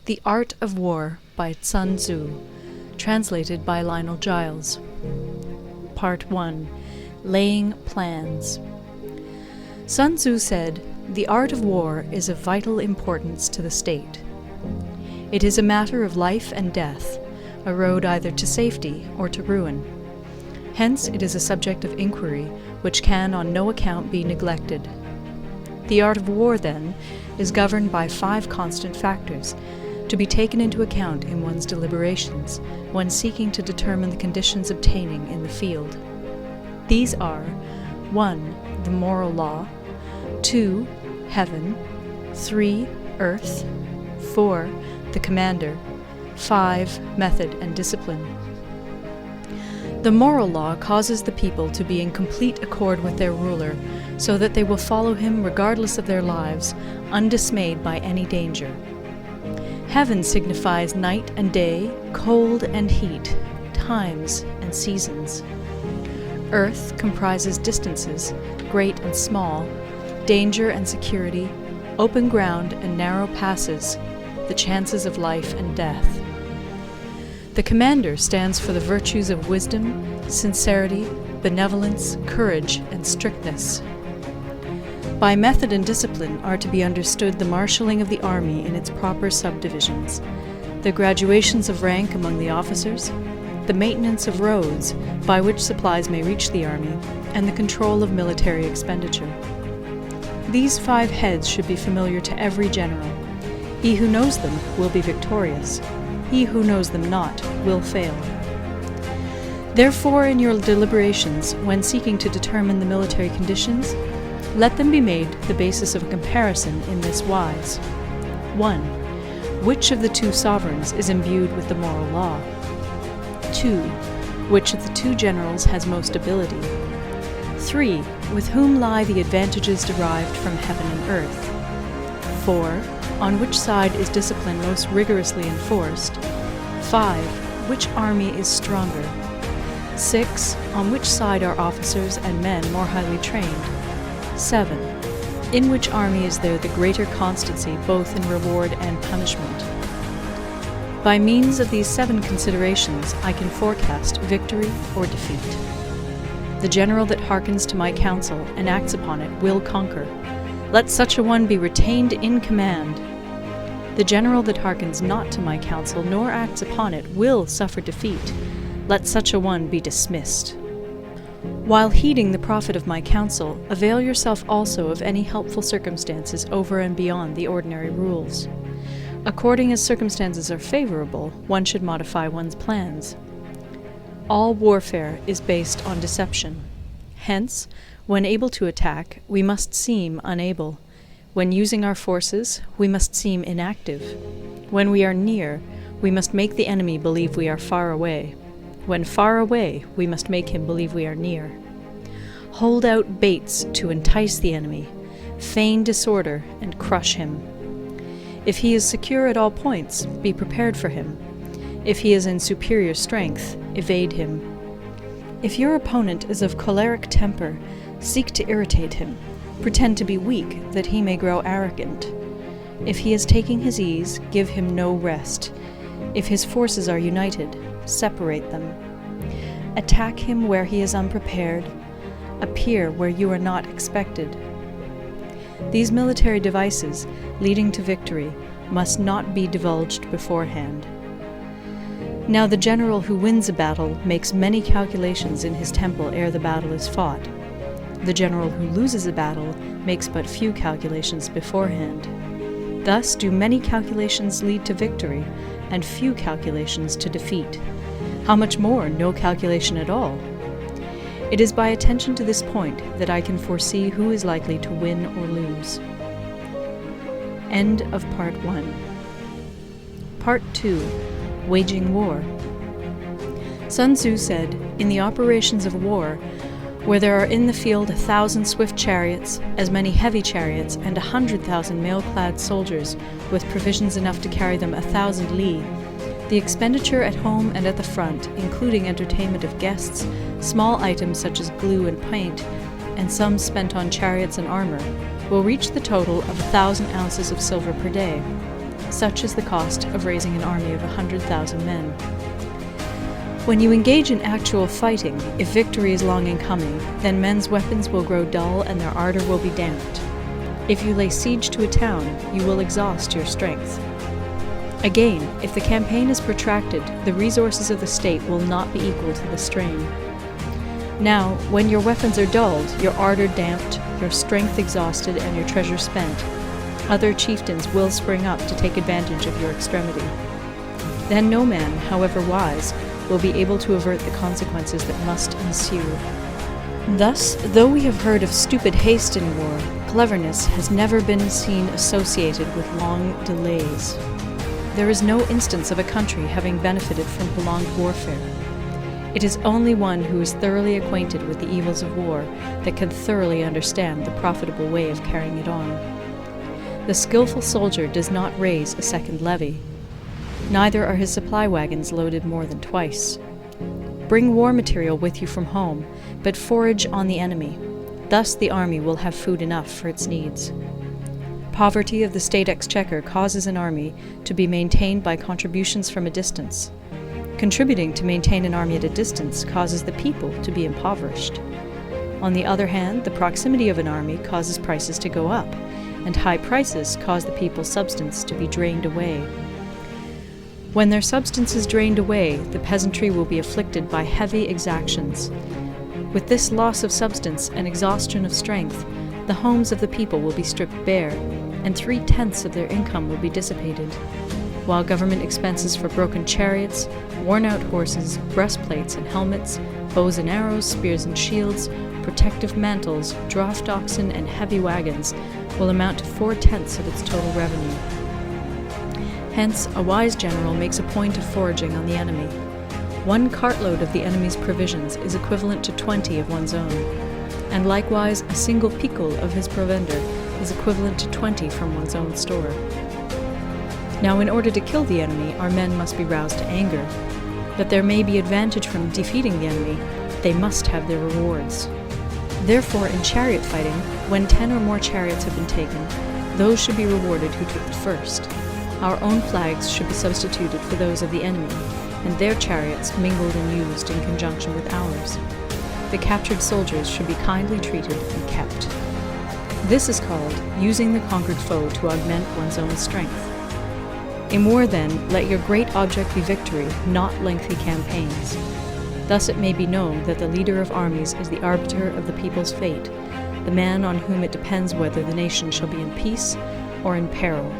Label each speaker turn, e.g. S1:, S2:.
S1: The Art of War by Sun Tzu, translated by Lionel Giles. Part 1. Laying Plans. Sun Tzu said, "The art of war is of vital importance to the state. It is a matter of life and death, a road either to safety or to ruin. Hence it is a subject of inquiry which can on no account be neglected. The art of war, then, is governed by 5 constant factors, to be taken into account in one's deliberations when seeking to determine the conditions obtaining in the field. These are 1. The moral law, 2. Heaven, 3. Earth, 4. The commander, 5. Method and discipline. The moral law causes the people to be in complete accord with their ruler, so that they will follow him regardless of their lives, undismayed by any danger. Heaven signifies night and day, cold and heat, times and seasons. Earth comprises distances, great and small, danger and security, open ground and narrow passes, the chances of life and death. The commander stands for the virtues of wisdom, sincerity, benevolence, courage, and strictness. By method and discipline are to be understood the marshalling of the army in its proper subdivisions, the graduations of rank among the officers, the maintenance of roads by which supplies may reach the army, and the control of military expenditure. These 5 heads should be familiar to every general. He who knows them will be victorious. He who knows them not will fail. Therefore, in your deliberations, when seeking to determine the military conditions, let them be made the basis of a comparison in this wise. 1. Which of the 2 sovereigns is imbued with the moral law? 2. Which of the 2 generals has most ability? 3. With whom lie the advantages derived from heaven and earth? 4. On which side is discipline most rigorously enforced? 5. Which army is stronger? 6. On which side are officers and men more highly trained? 7. In which army is there the greater constancy both in reward and punishment? By means of these 7 considerations I can forecast victory or defeat. The general that hearkens to my counsel and acts upon it will conquer. Let such a one be retained in command. The general that hearkens not to my counsel nor acts upon it will suffer defeat. Let such a one be dismissed. While heeding the profit of my counsel, avail yourself also of any helpful circumstances over and beyond the ordinary rules. According as circumstances are favorable, one should modify one's plans. All warfare is based on deception. Hence, when able to attack, we must seem unable. When using our forces, we must seem inactive. When we are near, we must make the enemy believe we are far away. When far away, we must make him believe we are near. Hold out baits to entice the enemy, feign disorder, and crush him. If he is secure at all points, be prepared for him. If he is in superior strength, evade him. If your opponent is of choleric temper, seek to irritate him. Pretend to be weak, that he may grow arrogant. If he is taking his ease, give him no rest. If his forces are united, separate them. Attack him where he is unprepared. Appear where you are not expected. These military devices, leading to victory, must not be divulged beforehand. Now the general who wins a battle makes many calculations in his temple ere the battle is fought. The general who loses a battle makes but few calculations beforehand. Thus do many calculations lead to victory, and few calculations to defeat. How much more no calculation at all? It is by attention to this point that I can foresee who is likely to win or lose. End of Part 1. Part 2. Waging War. Sun Tzu said, "In the operations of war, where there are in the field 1,000 swift chariots, as many heavy chariots, and 100,000 mail-clad soldiers, with provisions enough to carry them 1,000 li, the expenditure at home and at the front, including entertainment of guests, small items such as glue and paint, and sums spent on chariots and armor, will reach the total of 1,000 ounces of silver per day. Such is the cost of raising an army of 100,000 men. When you engage in actual fighting, if victory is long in coming, then men's weapons will grow dull and their ardor will be damped. If you lay siege to a town, you will exhaust your strength. Again, if the campaign is protracted, the resources of the state will not be equal to the strain. Now, when your weapons are dulled, your ardor damped, your strength exhausted, and your treasure spent, other chieftains will spring up to take advantage of your extremity. Then no man, however wise, will be able to avert the consequences that must ensue. Thus, though we have heard of stupid haste in war, cleverness has never been seen associated with long delays. There is no instance of a country having benefited from prolonged warfare. It is only one who is thoroughly acquainted with the evils of war that can thoroughly understand the profitable way of carrying it on. The skillful soldier does not raise a second levy. Neither are his supply wagons loaded more than twice. Bring war material with you from home, but forage on the enemy. Thus the army will have food enough for its needs. Poverty of the state exchequer causes an army to be maintained by contributions from a distance. Contributing to maintain an army at a distance causes the people to be impoverished. On the other hand, the proximity of an army causes prices to go up, and high prices cause the people's substance to be drained away. When their substance is drained away, the peasantry will be afflicted by heavy exactions. With this loss of substance and exhaustion of strength, the homes of the people will be stripped bare, and 3/10 of their income will be dissipated, while government expenses for broken chariots, worn-out horses, breastplates and helmets, bows and arrows, spears and shields, protective mantles, draft oxen, and heavy wagons will amount to 4/10 of its total revenue. Hence, a wise general makes a point of foraging on the enemy. 1 cartload of the enemy's provisions is equivalent to 20 of one's own, and likewise a single picul of his provender is equivalent to 20 from one's own store. Now, in order to kill the enemy, our men must be roused to anger. That there may be advantage from defeating the enemy, they must have their rewards. Therefore, in chariot fighting, when 10 or more chariots have been taken, those should be rewarded who took the first. Our own flags should be substituted for those of the enemy, and their chariots mingled and used in conjunction with ours. The captured soldiers should be kindly treated and kept. This is called using the conquered foe to augment one's own strength. In war, then, let your great object be victory, not lengthy campaigns. Thus it may be known that the leader of armies is the arbiter of the people's fate, the man on whom it depends whether the nation shall be in peace or in peril.